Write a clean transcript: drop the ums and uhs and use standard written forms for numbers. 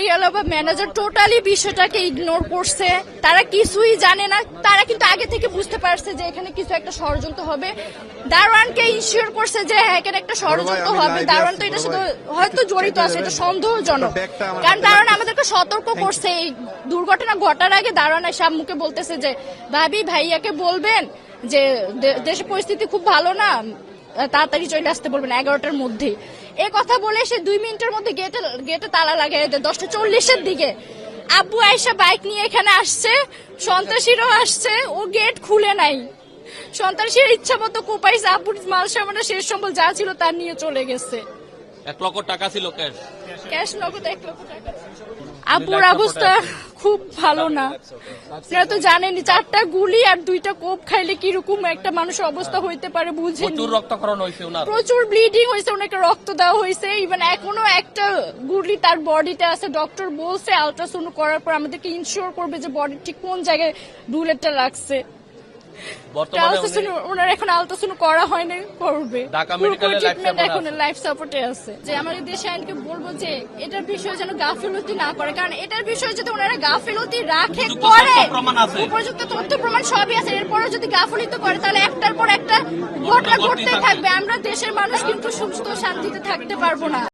গাড়িওয়ালা বা manager totally বিষয়টাকে ignore করছে। তারা কিছুই জানে না, তারা কিন্তু আগে থেকে বুঝতে পারছে যে এখানে কিছু একটা ষড়যন্ত্র হবে। দারোয়ানকে ইনশিওর করছে যে হ্যাঁ এখানে একটা ষড়যন্ত্র হবে। দারোয়ান তো এটার সাথে হয়তো জড়িত আছে, এটা সন্দেহজনক। কারণ দারোয়ান আমাদেরকে সতর্ক করছে। এই দুর্ঘটনা ঘটার আগে দারোয়ান এসে আম্মুকে বলতেছে যে ভাবি ভাইয়াকে বলবেন যে দেশের পরিস্থিতি খুব ভালো না, তাড়াতাড়ি চলে আসতে বলবেন 11টার মধ্যে। এ কথা বলে সে 2 মিনিটের মধ্যে গেটে তালা লাগাই দেয় 10:40-এর দিকে। আব্বু আয়েশা বাইক নিয়ে এখানে আসছে, সন্ত্রাসীরাও আসছে, ও গেট খুলে নাই। সন্ত্রাসীর ইচ্ছা মতো কোপাইছে, আব্বুর মাল সামানা শেষ সম্বল যা ছিল তার নিয়ে চলে গেছে। 1 লক্ষ টাকা ছিল ক্যাশ নগদ 1 লক্ষ টাকা। আব্বুর অবস্থা খুব ভালো না, আপনারা তো জানেনই। 4টা গুলি আর 2টা কোপ খাইলে কিরকম একটা মানুষের অবস্থা হইতে পারে বুঝেন। প্রচুর রক্তক্ষরণ হয়েছে ওনার, প্রচুর ব্লিডিং হয়েছে, ওনাকে রক্ত দেওয়া হয়েছে। ইভেন এখনো একটা গুলি তার বডিতে আছে। ডক্টর বলছে আলট্রাসাউন্ড করার পর আমাদেরকে ইনশিওর করবে যে বডি ঠিক কোন জায়গায় বুলেটটা লাগছে। ওনার এখন আলট্রাসাউন্ড করা হয়নি, করবে। এখন লাইফ সাপোর্টে আছে। যে আমাদের দেশে আইনকে বলবো যে এটার বিষয়ে যেন গাফিলতি না করে, কারণ এটার বিষয়ে যদি ওনারা গাফিলতি রাখে করে, উপযুক্ত তথ্য প্রমাণ সবই আছে, এরপরও যদি গাফিলতি করে তাহলে একটার পর একটা ঘটনা ঘটতে থাকবে। আমরা দেশের মানুষ কিন্তু সুস্থ শান্তিতে থাকতে পারবো না।